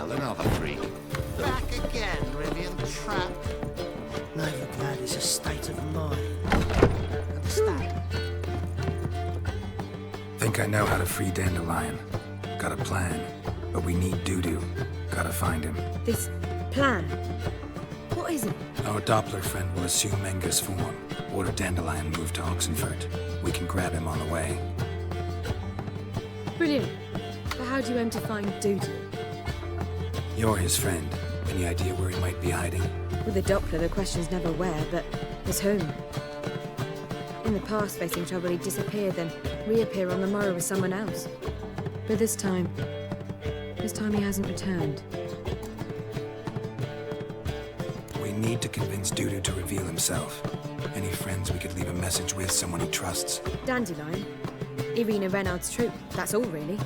Well, another freak. Back again, Rivian trap. Novigrad is a state of mind. Understand? Think I know how to free Dandelion. Got a plan, but we need Dudu. Gotta find him. This plan? What is it? Our Doppler friend will assume Menga's form. Order Dandelion move to Oxenfurt. We can grab him on the way. Brilliant. But how do you aim to find Dudu? You're his friend. Any idea where he might be hiding? With the Doppler, the question's never where, but as whom? In the past, facing trouble, he'd disappear, then reappear on the morrow with someone else. But this time he hasn't returned. We need to convince Dudu to reveal himself. Any friends we could leave a message with, someone he trusts? Dandelion? Irina Reynard's troop, that's all really.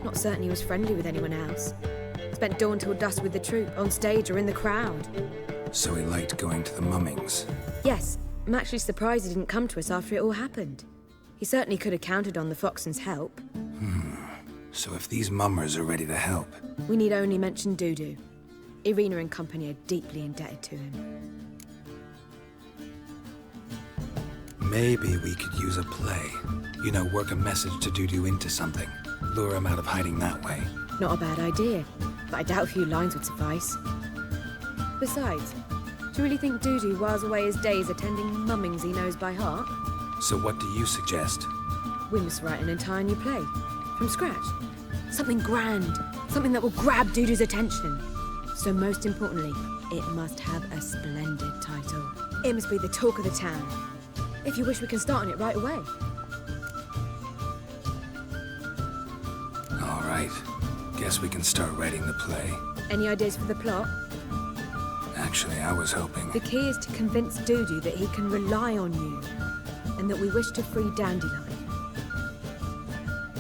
Not certain he was friendly with anyone else. Spent dawn till dusk with the troop, on stage or in the crowd. So he liked going to the mummings. Yes, I'm actually surprised he didn't come to us after it all happened. He certainly could have counted on the Foxen's help. So if these mummers are ready to help... We need only mention Dudu. Irina and company are deeply indebted to him. Maybe we could use a play. You know, work a message to Dudu into something. Lure him out of hiding that way. Not a bad idea, but I doubt a few lines would suffice. Besides, do you really think Dudu whiles away his days attending mummings he knows by heart? So what do you suggest? We must write an entire new play. From scratch. Something grand. Something that will grab Dudu's attention. So most importantly, it must have a splendid title. It must be the talk of the town. If you wish, we can start on it right away. All right. Guess we can start writing the play. Any ideas for the plot? Actually, I was hoping... The key is to convince Dudu that he can rely on you, and that we wish to free Dandelion.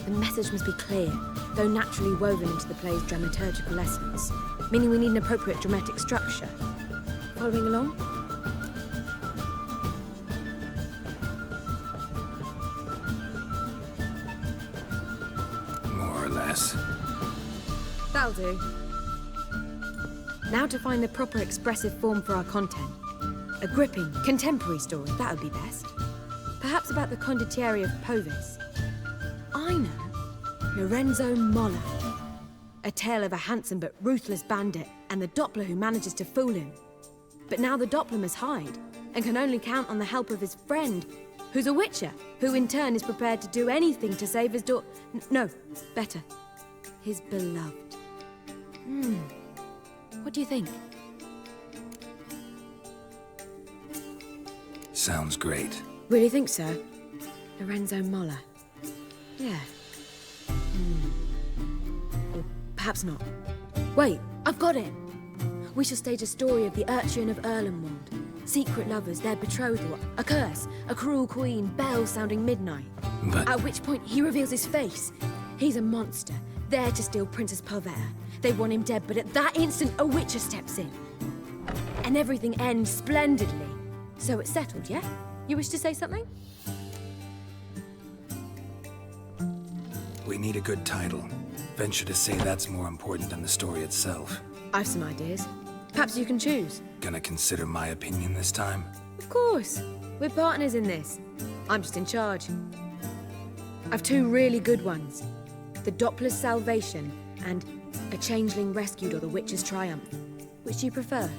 The message must be clear, though naturally woven into the play's dramaturgical essence, meaning we need an appropriate dramatic structure. Following along? More or less. That'll do. Now to find the proper expressive form for our content. A gripping, contemporary story, that would be best. Perhaps about the condottieri of Povis. I know. Lorenzo Molla. A tale of a handsome but ruthless bandit and the Doppler who manages to fool him. But now the Doppler must hide and can only count on the help of his friend, who's a witcher, who in turn is prepared to do anything to save his no, better, his beloved. What do you think? Sounds great. Really think so? Lorenzo Molla. Yeah. Or perhaps not. Wait, I've got it! We shall stage a story of the Urchin of Erlenwald. Secret lovers, their betrothal, a curse, a cruel queen, bells sounding midnight. But... At which point he reveals his face. He's a monster, there to steal Princess Pavetta. They want him dead, but at that instant a witcher steps in. And everything ends splendidly. So it's settled, yeah? You wish to say something? We need a good title. Venture to say that's more important than the story itself. I've some ideas. Perhaps you can choose. Gonna consider my opinion this time? Of course. We're partners in this. I'm just in charge. I've two really good ones. The Doppler's Salvation and A Changeling Rescued or The Witcher's Triumph. Which do you prefer?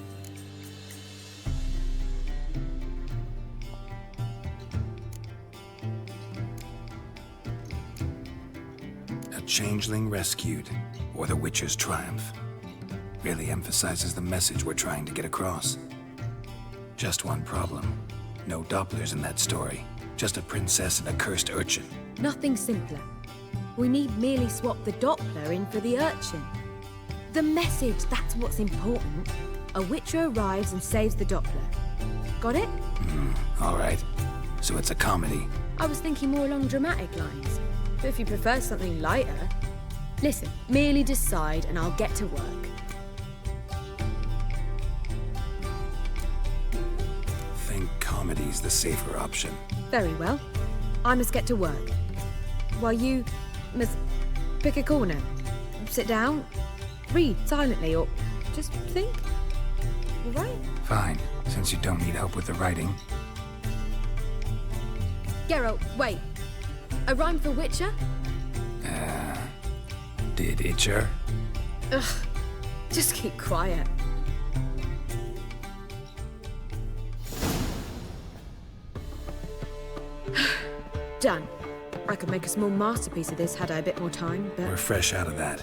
A Changeling Rescued, or The Witcher's Triumph. Really emphasizes the message we're trying to get across. Just one problem. No Dopplers in that story. Just a princess and a cursed urchin. Nothing simpler. We need merely swap the Doppler in for the urchin. The message, that's what's important. A witcher arrives and saves the Doppler. Got it? All right. So it's a comedy. I was thinking more along dramatic lines. But if you prefer something lighter... Listen, merely decide and I'll get to work. Think comedy's the safer option. Very well. I must get to work. While you must pick a corner. Sit down. read silently or just think. All right? Fine, since you don't need help with the writing. Geralt, wait. A rhyme for Witcher? Did Itcher? Ugh, just keep quiet. Done. I could make a small masterpiece of this had I a bit more time, We're but... fresh out of that.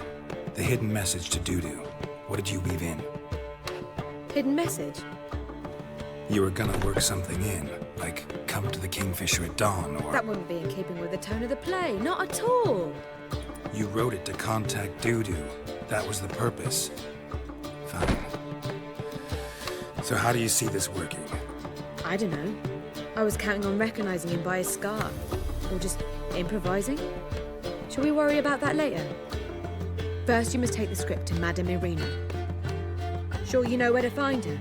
The hidden message to Dudu. What did you weave in? Hidden message? You were gonna work something in, like come to the Kingfisher at dawn, or... That wouldn't be in keeping with the tone of the play, not at all. You wrote it to contact Dudu. That was the purpose. Fine. So how do you see this working? I don't know. I was counting on recognizing him by his scar. Or just improvising. Shall we worry about that later? First, you must take the script to Madame Irina. Sure you know where to find her?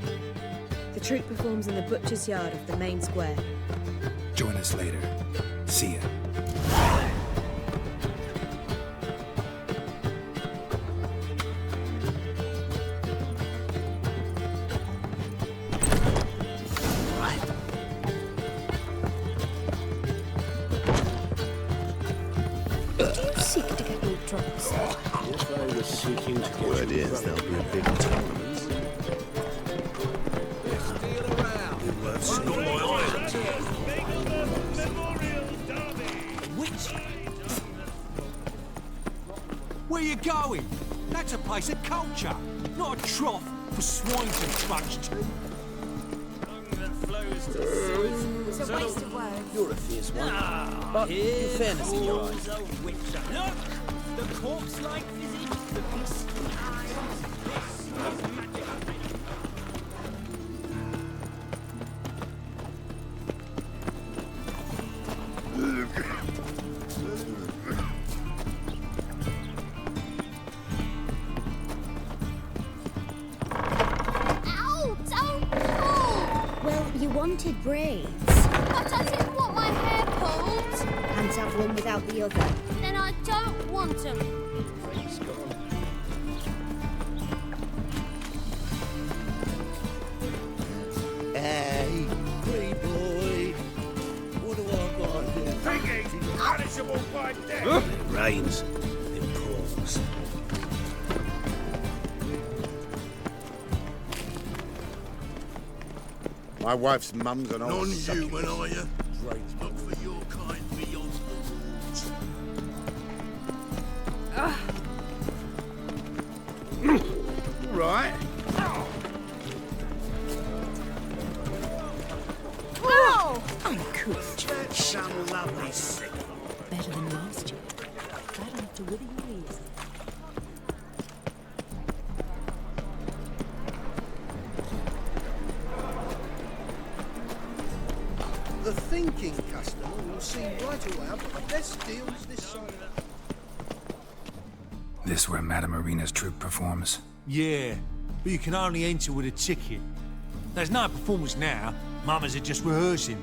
The troupe performs in the butcher's yard of the main square. Join us later. See ya. Word is there'll be a big tournament. Where you going? That's a place of culture, not a trough for swine to trudge to. It's a waste of words. You're a fierce one. But in fairness in your eyes. Look! The corpse-like visage, the beastly eyes. This is magic. Ow! Don't pull! Well, you wanted braids. But I didn't want my hair pulled. Can't have one without the other. Then I don't want them. Hey, pretty boy. What do I got here? Thinking punishable by death. It rains. It pours. My wife's mum's an old Non-human, are you? Rains. Not for your kind beyond the woods. right. Oh! Uncouth. That's some lovely sick. Better than last year. Glad enough to wither your ears. The thinking customer will see right away I've got the best deals this side. This where Madame Irina's troupe performs? Yeah, but you can only enter with a ticket. There's no performance now. Mamas are just rehearsing.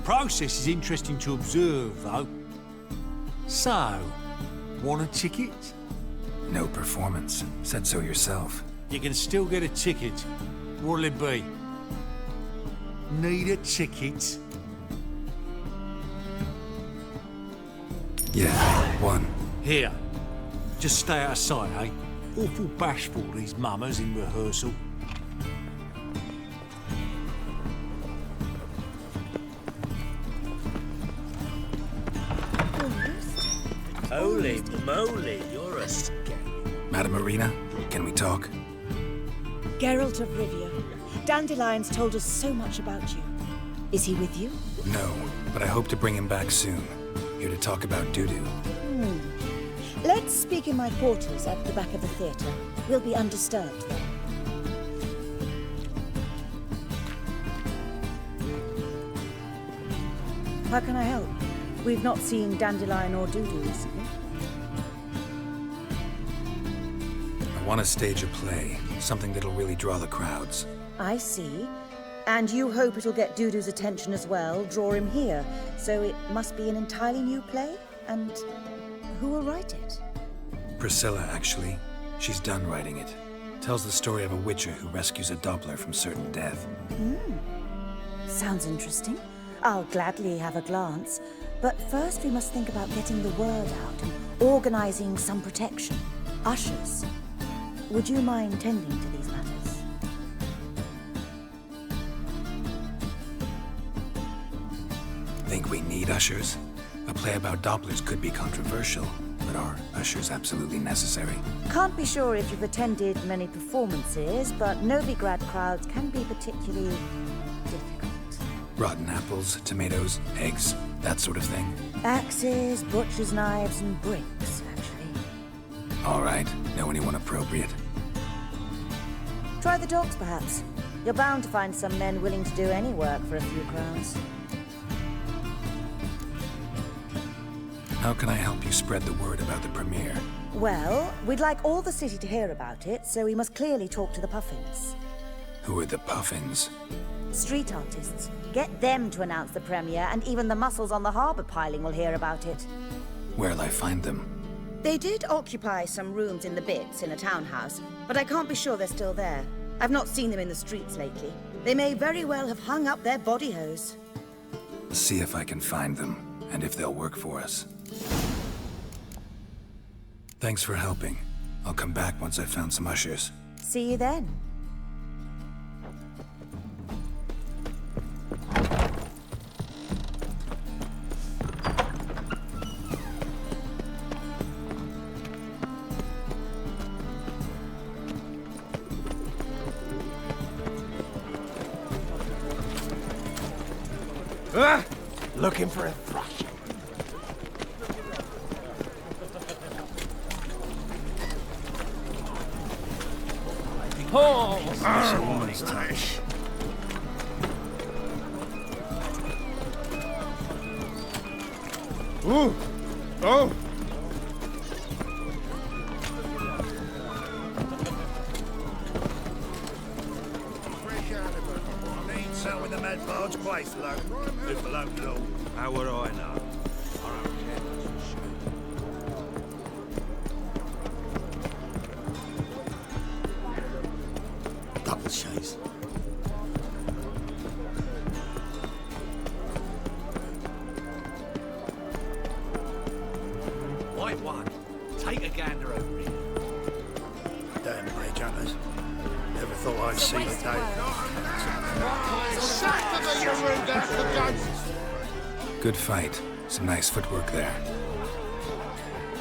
Process is interesting to observe, though. So, want a ticket? No performance. Said so yourself. You can still get a ticket. What'll it be? Need a ticket? Yeah, one. Here. Just stay out of sight, eh? Awful bashful, these mamas in rehearsal. Holy moly, you're a scary. Madame Irina, can we talk? Geralt of Rivia. Dandelion's told us so much about you. Is he with you? No, but I hope to bring him back soon. Here to talk about Dudu. Let's speak in my quarters at the back of the theatre. We'll be undisturbed there. How can I help? We've not seen Dandelion or Dudu recently. I want to stage a play. Something that'll really draw the crowds. I see. And you hope it'll get Dudu's attention as well, draw him here. So it must be an entirely new play? And who will write it? Priscilla, actually. She's done writing it. Tells the story of a witcher who rescues a Doppler from certain death. Sounds interesting. I'll gladly have a glance. But first we must think about getting the word out and organizing some protection. Ushers. Would you mind tending to these matters? Think we need ushers? A play about Dopplers could be controversial, but are ushers absolutely necessary? Can't be sure if you've attended many performances, but Novigrad crowds can be particularly difficult. Rotten apples, tomatoes, eggs, that sort of thing? Axes, butcher's knives, and bricks, actually. All right. Know anyone appropriate? Try the dogs, perhaps. You're bound to find some men willing to do any work for a few crowns. How can I help you spread the word about the premiere? Well, we'd like all the city to hear about it, so we must clearly talk to the Puffins. Who are the Puffins? Street artists. Get them to announce the premiere, and even the muscles on the harbour piling will hear about it. Where'll I find them? They did occupy some rooms in the Bits in a townhouse, but I can't be sure they're still there. I've not seen them in the streets lately. They may very well have hung up their body hose. See if I can find them, and if they'll work for us. Thanks for helping. I'll come back once I've found some ushers. See you then. Looking for a thrush. Ooh! Oh! Out with the mad barge place, low. If below low. How would I know? I don't care. Double chase. White one. Take a gander over here. Damn mage hunters. Never thought I'd see the day. Good fight. Some nice footwork there.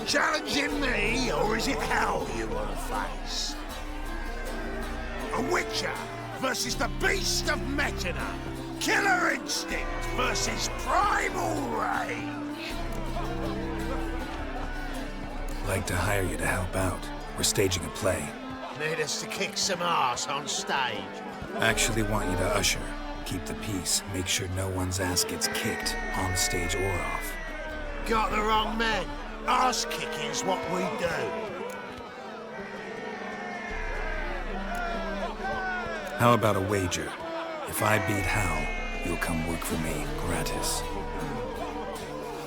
Challenging me, or is it hell you want to face? A witcher versus the beast of Metina. Killer instinct versus primal rage. Like to hire you to help out. We're staging a play. Need us to kick some ass on stage. Actually want you to usher. Keep the peace. Make sure no one's ass gets kicked, on stage or off. Got the wrong men. Ass kicking's what we do. How about a wager? If I beat Hal, you'll come work for me, gratis.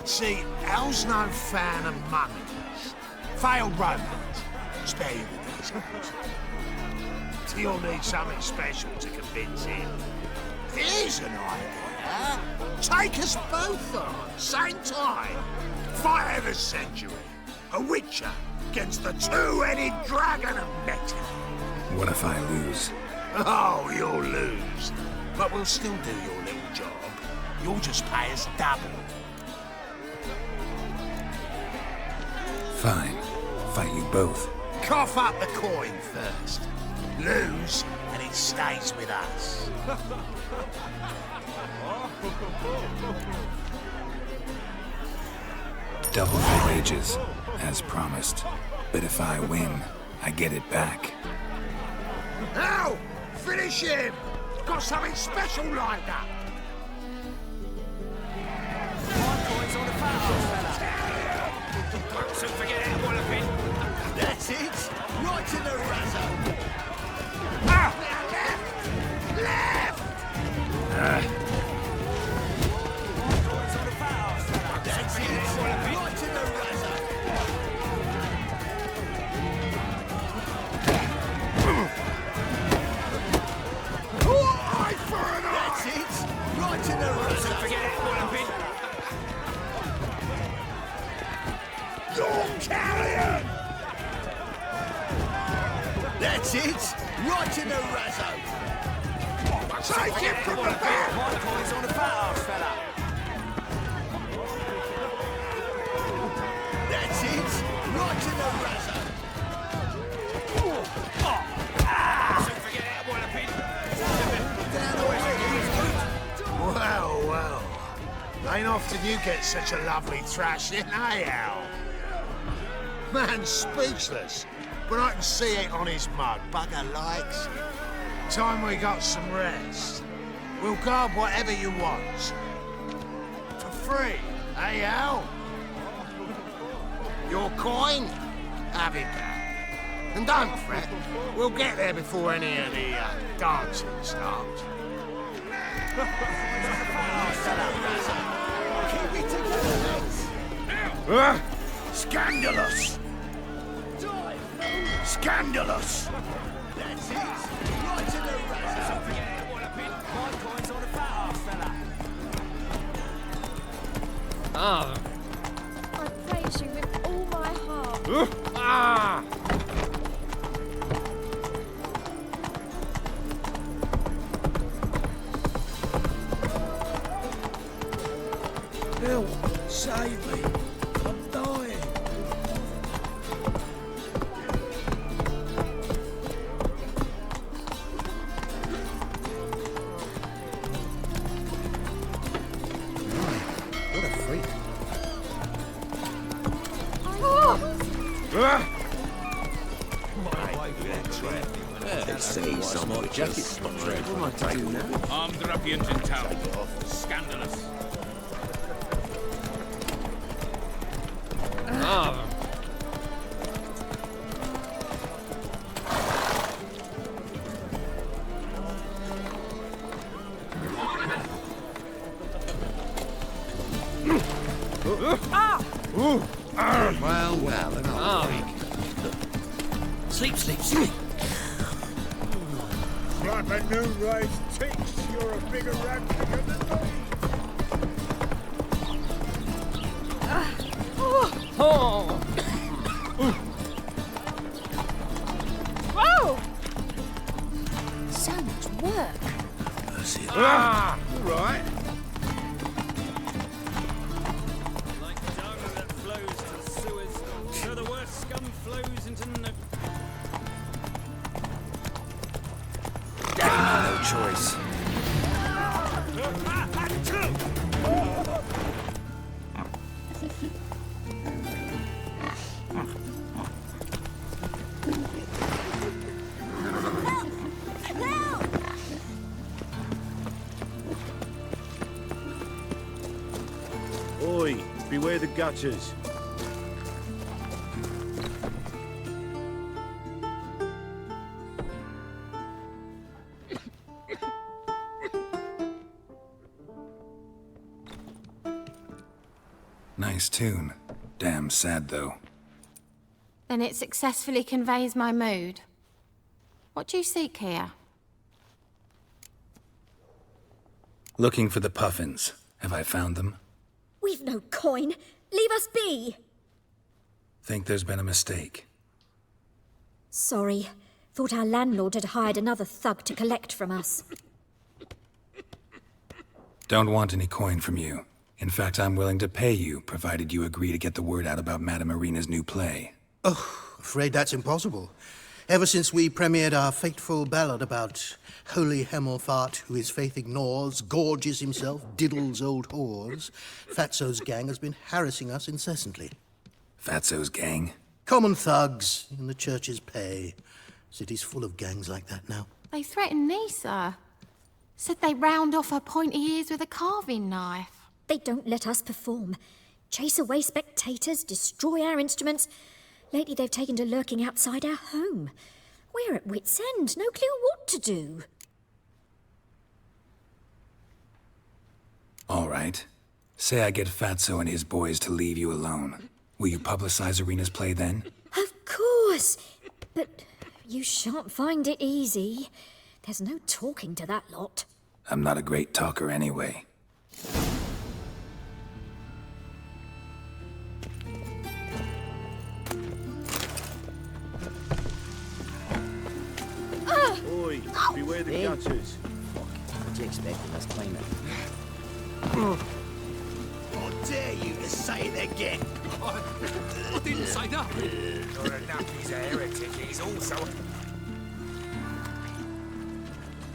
See, Hal's no fan of mummies. Failed romance. Spare you the details. You'll need something special to convince him. Here's an idea. Take us both on, same time. Fight of the century. A witcher against the two-headed dragon of Metin. What if I lose? Oh, you'll lose. But we'll still do your little job. You'll just pay us double. Fine. Fight you both. Cough up the coin first. Lose, and it stays with us. Double the wages, as promised. But if I win, I get it back. Now, finish him! Got something special lined up. So forget that one of it. That's it. Right in the razzo. Ah! Left! Left! That's it. Right in the razzo. Ain't often you get such a lovely thrashing, eh, Al? Man's speechless, but I can see it on his mug. Bugger likes it. Time we got some rest. We'll guard whatever you want. For free, eh, Al? Your coin? Have it back. And don't fret, we'll get there before any of the dancing starts. Scandalous! Scandalous! That's it. Right to the razor. My coin's on the fat ass fella. I praise you with all my heart. Help! Save me! I'm dying! What a freak. They say some of jacket spots. What am I to do now? Armed ruffians in town. Scandalous. Well, and I'll Sleep. Like a new raised ticks, you're a bigger rat picker than me. Whoa! So much work. That's it. All right. Like dung that flows to sewers, so the worst scum flows into the... No choice. Oi, beware the gutters. Nice tune. Damn sad, though. Then it successfully conveys my mood. What do you seek here? Looking for the puffins. Have I found them? We've no coin. Leave us be. Think there's been a mistake. Sorry. Thought our landlord had hired another thug to collect from us. Don't want any coin from you. In fact, I'm willing to pay you, provided you agree to get the word out about Madame Irina's new play. Oh, afraid that's impossible. Ever since we premiered our fateful ballad about holy Hemelfart, who his faith ignores, gorges himself, diddles old whores, Fatso's gang has been harassing us incessantly. Fatso's gang? Common thugs in the church's pay. City's full of gangs like that now. They threatened me, sir. Said they round off her pointy ears with a carving knife. They don't let us perform. Chase away spectators, destroy our instruments. Lately they've taken to lurking outside our home. We're at wit's end, no clue what to do. All right. Say I get Fatso and his boys to leave you alone. Will you publicize Irina's play then? Of course. But you shan't find it easy. There's no talking to that lot. I'm not a great talker anyway. Oi, beware the gutters. What do you expect of us, claim it? I dare you to say it again. I didn't say that. Not enough he's a heretic, he's also...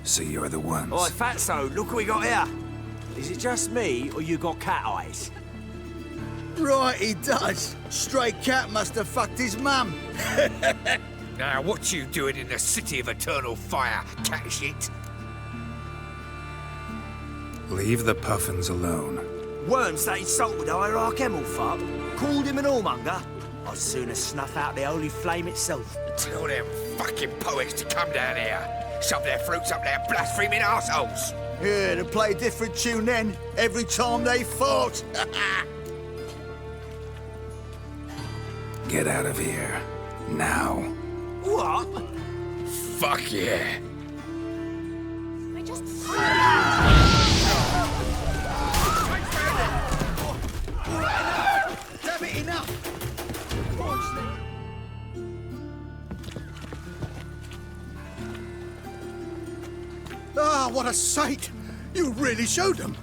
So you're the ones. Oi, Fatso, look what we got here. Is it just me, or you got cat eyes? Right, he does. Stray cat must have fucked his mum. Now, what you doing in the city of eternal fire, cat shit? Leave the puffins alone. Worms that insulted Hierarch Emmelfuck, called him an whoremonger. I'd sooner snuff out the holy flame itself. Tell them fucking poets to come down here. Shove their fruits up their blaspheming arseholes. Yeah, to play a different tune then, every time they fought. Get out of here. Now. What? Fuck yeah. I just... Damn it, enough! Ah, what a sight! You really showed them.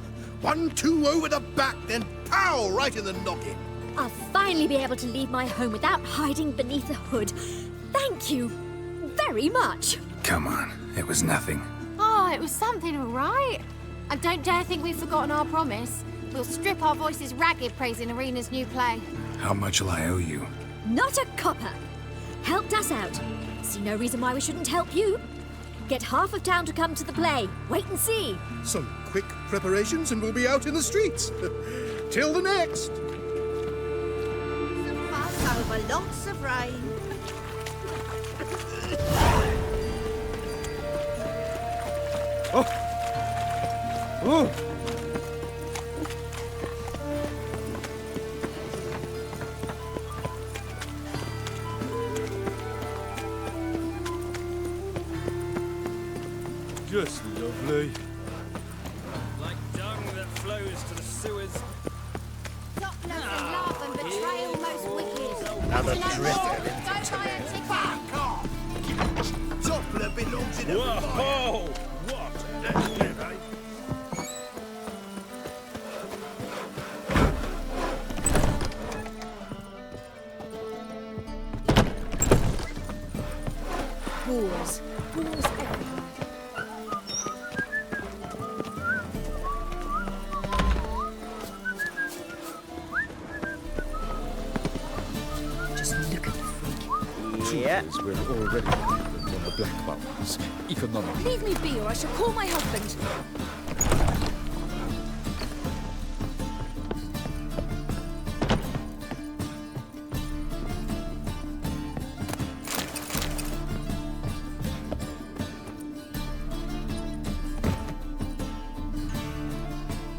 1-2 over the back, then pow, right in the noggin. I'll finally be able to leave my home without hiding beneath a hood. Thank you very much. Come on, it was nothing. Oh, it was something, all right. And don't dare think we've forgotten our promise. We'll strip our voices ragged praising Arena's new play. How much will I owe you? Not a copper. Helped us out. See no reason why we shouldn't help you. Get half of town to come to the play. Wait and see. Some quick preparations and we'll be out in the streets. Till the next. Pass over lots of rain. Oh! Just lovely. Like dung that flows to the sewers. Stop loving love and betrayal most wicked. Another No drifter. more. Go buy a ticket. Fuck off! Doppler belongs in a fire. Whoa! What? That's it, eh? Wars. Wars everywhere. Just look at the freak. Yeah. We're already on the black buttons, economically. Leave me be or I shall call my husband.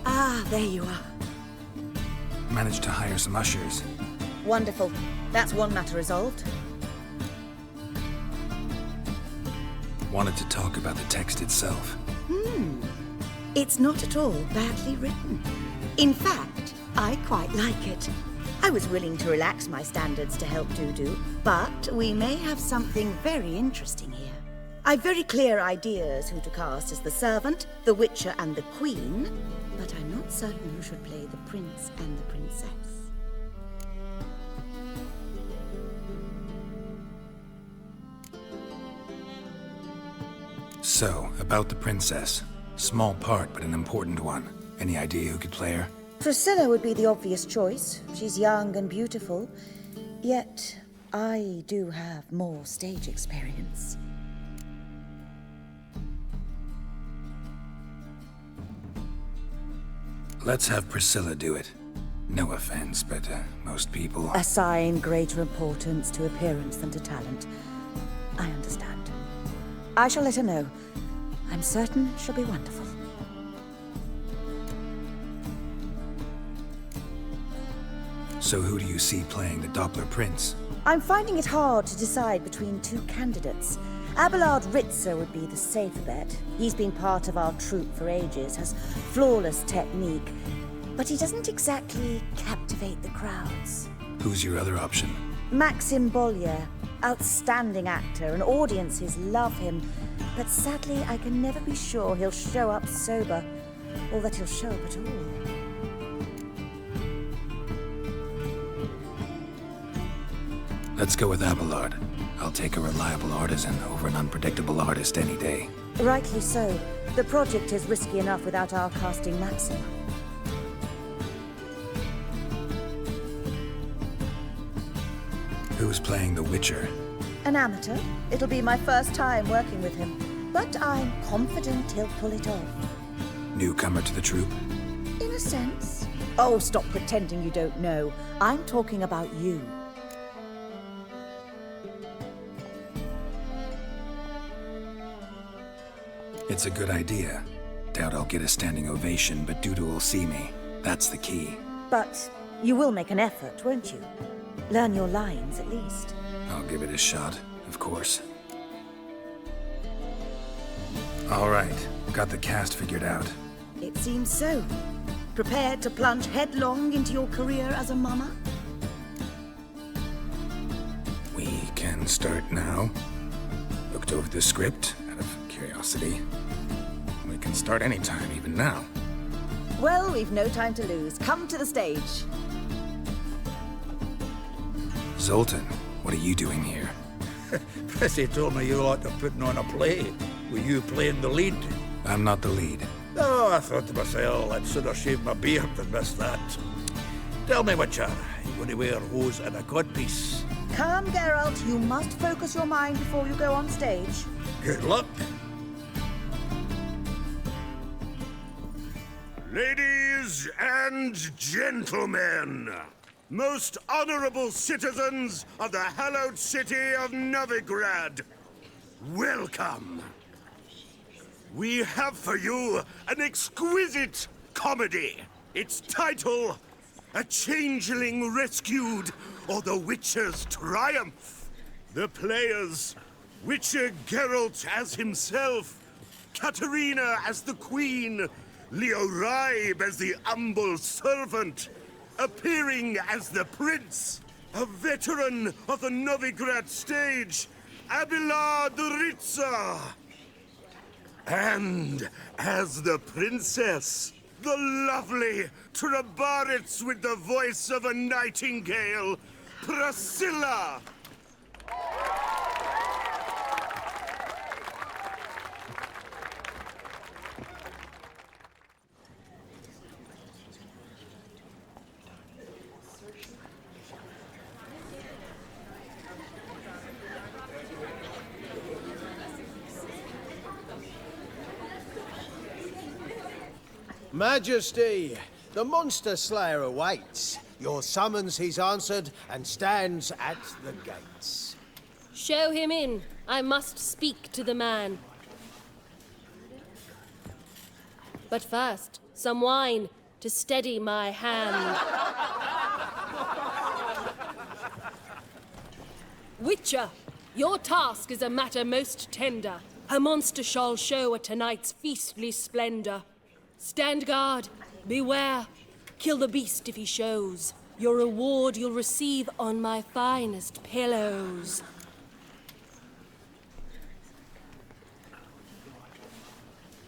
Ah, there you are. Managed to hire some ushers. Wonderful. That's one matter resolved. Wanted to talk about the text itself. It's not at all badly written. In fact, I quite like it. I was willing to relax my standards to help Dudu, but we may have something very interesting here. I've very clear ideas who to cast as the servant, the witcher, and the queen, but I'm not certain who should play the prince and the princess. So, about the princess. Small part, but an important one. Any idea who could play her? Priscilla would be the obvious choice. She's young and beautiful. Yet, I do have more stage experience. Let's have Priscilla do it. No offense, but most people... Assign greater importance to appearance than to talent. I understand. I shall let her know. I'm certain she'll be wonderful. So who do you see playing the Doppler Prince? I'm finding it hard to decide between two candidates. Abelard Ritzer would be the safer bet. He's been part of our troupe for ages, has flawless technique, but he doesn't exactly captivate the crowds. Who's your other option? Maxim Bollier, outstanding actor, and audiences love him, but sadly I can never be sure he'll show up sober, or that he'll show up at all. Let's go with Abelard. I'll take a reliable artisan over an unpredictable artist any day. Rightly so. The project is risky enough without our casting Maxima. Who's playing the Witcher? An amateur. It'll be my first time working with him. But I'm confident he'll pull it off. Newcomer to the troupe? In a sense. Oh, stop pretending you don't know. I'm talking about you. It's a good idea. Doubt I'll get a standing ovation, but Dudu will see me. That's the key. But you will make an effort, won't you? Learn your lines, at least. I'll give it a shot, of course. All right, got the cast figured out. It seems so. Prepared to plunge headlong into your career as a mama? We can start now. Looked over the script, out of curiosity. We can start anytime, even now. Well, we've no time to lose. Come to the stage. Zoltan, what are you doing here? Prissy told me you like to putting on a play. Were you playing the lead? I'm not the lead. Oh, I thought to myself, I'd sooner shave my beard than miss that. Tell me, Witcher, you going to wear hose and a codpiece? Come, Geralt. You must focus your mind before you go on stage. Good luck. Ladies and gentlemen, most honorable citizens of the hallowed city of Novigrad, welcome. We have for you an exquisite comedy. Its title, A Changeling Rescued, or The Witcher's Triumph. The players, Witcher Geralt as himself, Katarina as the Queen, Leo Ribe as the humble servant, appearing as the Prince, a veteran of the Novigrad stage, Abelard Ritza. And as the Princess, the lovely Trabaritz with the voice of a nightingale, Priscilla. Majesty, the monster slayer awaits. Your summons he's answered and stands at the gates. Show him in. I must speak to the man. But first, some wine to steady my hand. Witcher, your task is a matter most tender. A monster shall show at tonight's feastly splendor. Stand guard, beware, kill the beast if he shows. Your reward you'll receive on my finest pillows.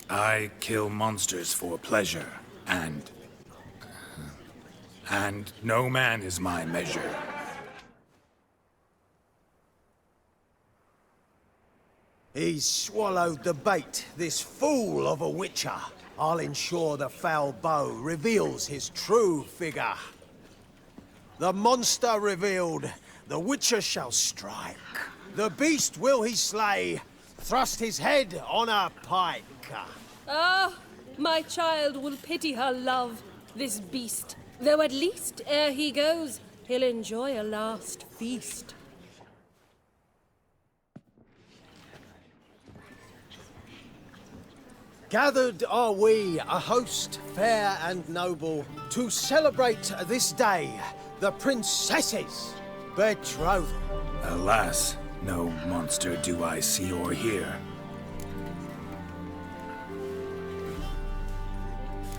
I kill monsters for pleasure, and no man is my measure. He's swallowed the bait, this fool of a witcher. I'll ensure the foul bow reveals his true figure. The monster revealed, the witcher shall strike. The beast will he slay, thrust his head on a pike. Ah, my child will pity her love, this beast. Though at least, ere he goes, he'll enjoy a last feast. Gathered are we, a host fair and noble, to celebrate this day, the princess's betrothal. Alas, no monster do I see or hear.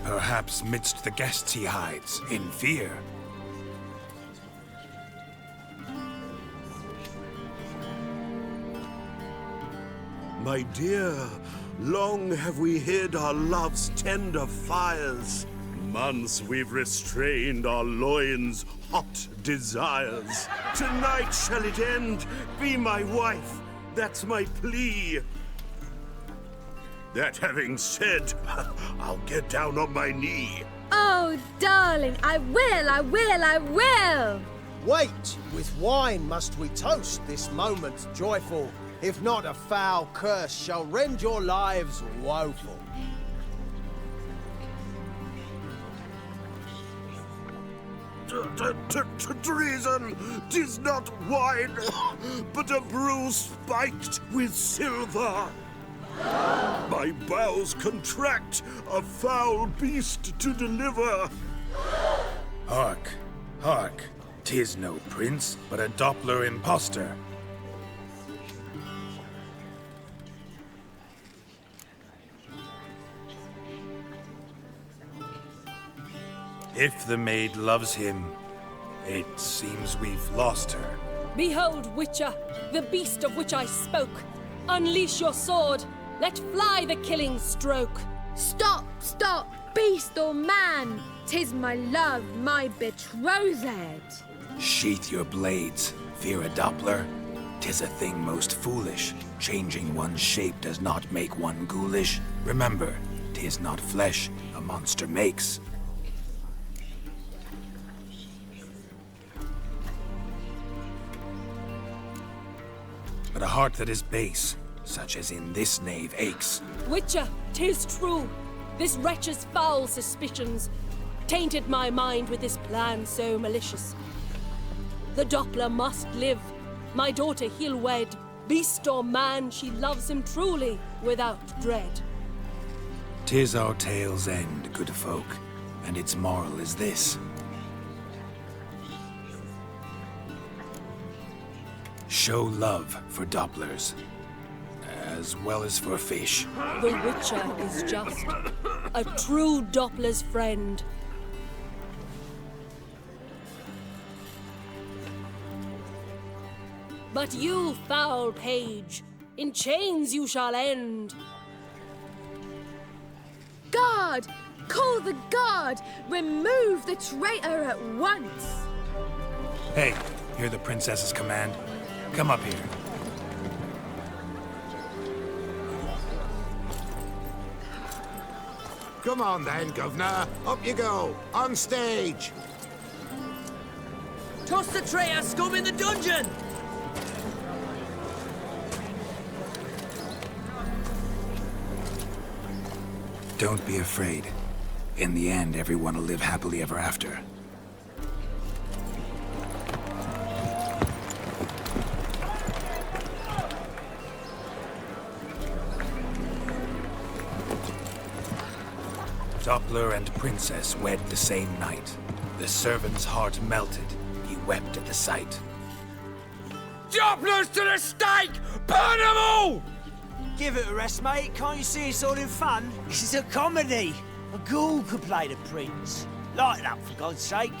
Perhaps midst the guests he hides, in fear. My dear, long have we hid our love's tender fires. Months we've restrained our loins' hot desires. Tonight shall it end, be my wife, that's my plea. That having said, I'll get down on my knee. Oh, darling, I will! Wait, with wine must we toast this moment joyful. If not, a foul curse shall rend your lives woeful. Treason! 'Tis not wine, but a brew spiked with silver. My bowels contract, a foul beast to deliver. Hark, hark. 'Tis no prince, but a Doppler impostor. If the maid loves him, it seems we've lost her. Behold, Witcher, the beast of which I spoke. Unleash your sword. Let fly the killing stroke. Stop, beast or man! 'Tis my love, my betrothed. Sheath your blades, fear a Doppler. 'Tis a thing most foolish. Changing one's shape does not make one ghoulish. Remember, 'tis not flesh a monster makes. But a heart that is base, such as in this knave aches. Witcher, 'tis true. This wretch's foul suspicions tainted my mind with this plan so malicious. The Doppler must live. My daughter he'll wed. Beast or man, she loves him truly, without dread. 'Tis our tale's end, good folk, and its moral is this. Show love for Dopplers, as well as for fish. The Witcher is just a true Doppler's friend. But you, foul page, in chains you shall end. Guard! Call the guard! Remove the traitor at once! Hey, hear the princess's command? Come up here. Come on then, Governor. Up you go. On stage. Toss the traitor scum in the dungeon! Don't be afraid. In the end, everyone will live happily ever after. Doppler and princess wed the same night. The servant's heart melted. He wept at the sight. Dopplers to the stake! Burn them all! Give it a rest, mate. Can't you see it's all in fun? This is a comedy. A ghoul could play the prince. Lighten up, for God's sake.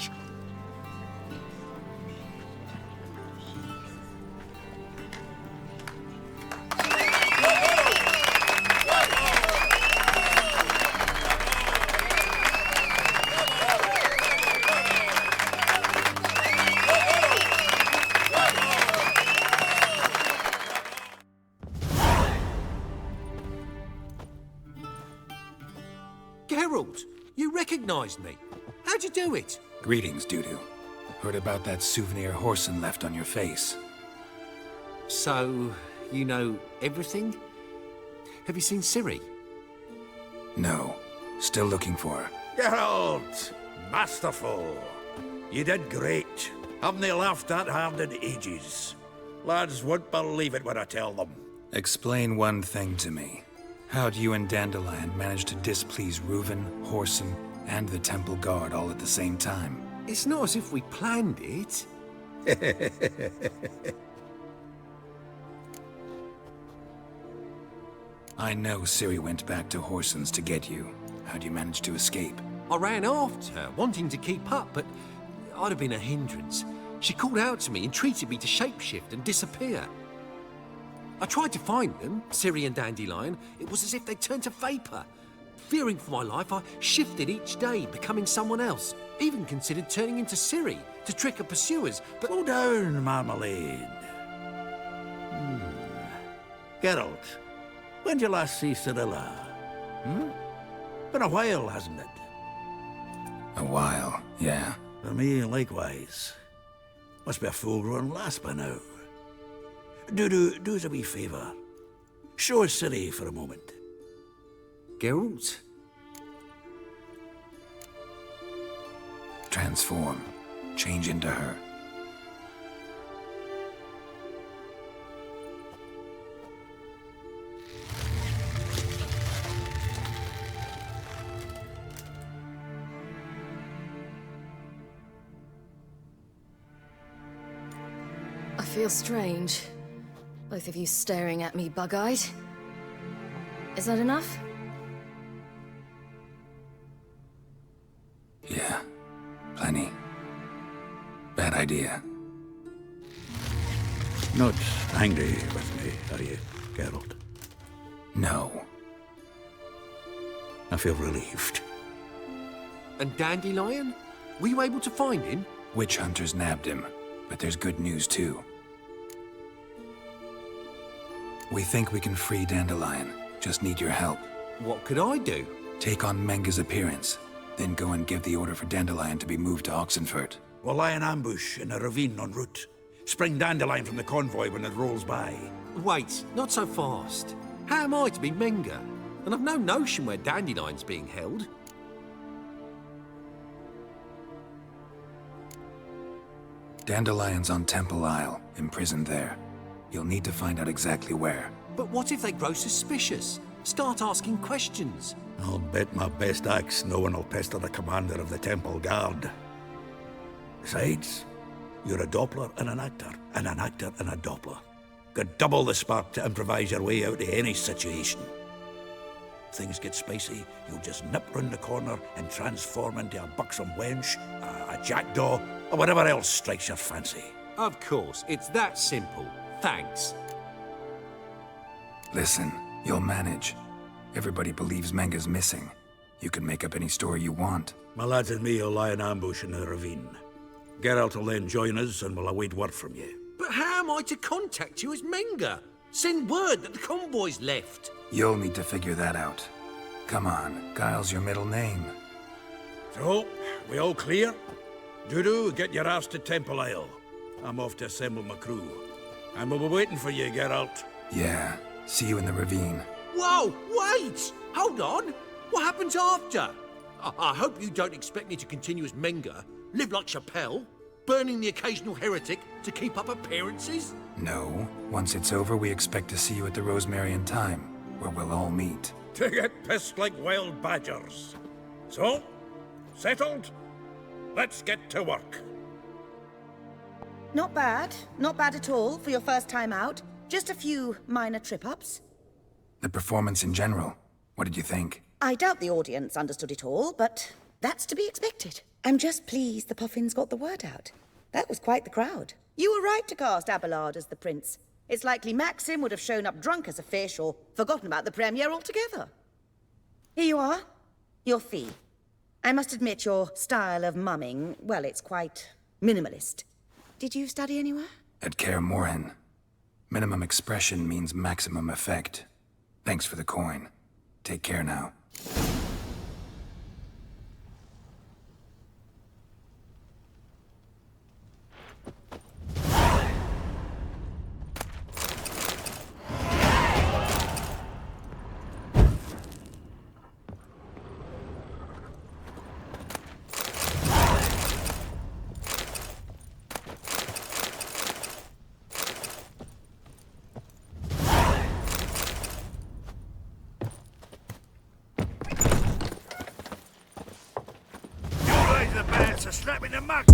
Geralt, you recognized me. How'd you do it? Greetings, Dudu. Heard about that souvenir Horson left on your face. So, you know everything? Have you seen Ciri? No. Still looking for her. Geralt! Masterful! You did great. Haven't they laughed that hard in ages? Lads won't believe it when I tell them. Explain one thing to me. How'd you and Dandelion manage to displease Reuven, Horson, and the Temple Guard all at the same time? It's not as if we planned it. I know Ciri went back to Horson's to get you. How'd you manage to escape? I ran after her, wanting to keep up, but I'd have been a hindrance. She called out to me, entreated me to shapeshift and disappear. I tried to find them, Ciri and Dandelion. It was as if they'd turned to vapor. Fearing for my life, I shifted each day, becoming someone else. Even considered turning into Ciri to trick her pursuers, but... Slow down, Marmalade. Geralt, when did you last see Cyrilla? Been a while, hasn't it? A while, yeah. For me, likewise. Must be a full-grown lass by now. Do us a wee favour. Show us City for a moment. Geralt? Transform. Change into her. I feel strange. Both of you staring at me bug-eyed. Is that enough? Yeah. Plenty. Bad idea. Not angry with me, are you, Geralt? No. I feel relieved. And Dandelion? Were you able to find him? Witch hunters nabbed him, but there's good news too. We think we can free Dandelion. Just need your help. What could I do? Take on Menga's appearance, then go and give the order for Dandelion to be moved to Oxenfurt. We'll lie in ambush in a ravine en route. Spring Dandelion from the convoy when it rolls by. Wait, not so fast. How am I to be Menga? And I've no notion where Dandelion's being held. Dandelion's on Temple Isle, imprisoned there. You'll need to find out exactly where. But what if they grow suspicious? Start asking questions. I'll bet my best axe no one will pester the commander of the Temple Guard. Besides, you're a Doppler and an actor and a Doppler. Got double the spark to improvise your way out of any situation. If things get spicy, you'll just nip round the corner and transform into a buxom wench, a jackdaw, or whatever else strikes your fancy. Of course, it's that simple. Thanks. Listen, you'll manage. Everybody believes Menga's missing. You can make up any story you want. My lads and me will lie in ambush in the ravine. Geralt will then join us and we'll await word from you. But how am I to contact you as Menga? Send word that the convoy's left. You'll need to figure that out. Come on, Guile's your middle name. So, we all clear? Dudu, get your ass to Temple Isle. I'm off to assemble my crew. And we'll be waiting for you, Geralt. Yeah, see you in the ravine. Whoa, wait! Hold on! What happens after? I hope you don't expect me to continue as Menga, live like Chappelle, burning the occasional heretic to keep up appearances? No. Once it's over, we expect to see you at the Rosemary and Thyme, where we'll all meet. To get pissed like wild badgers. So, settled? Let's get to work. Not bad. Not bad at all for your first time out. Just a few minor trip-ups. The performance in general, what did you think? I doubt the audience understood it all, but that's to be expected. I'm just pleased the Puffins got the word out. That was quite the crowd. You were right to cast Abelard as the prince. It's likely Maxim would have shown up drunk as a fish or forgotten about the premiere altogether. Here you are. Your fee. I must admit your style of mumming, well, it's quite minimalist. Did you study anywhere? At Kaer Morhen. Minimum expression means maximum effect. Thanks for the coin. Take care now. Slap in the mug.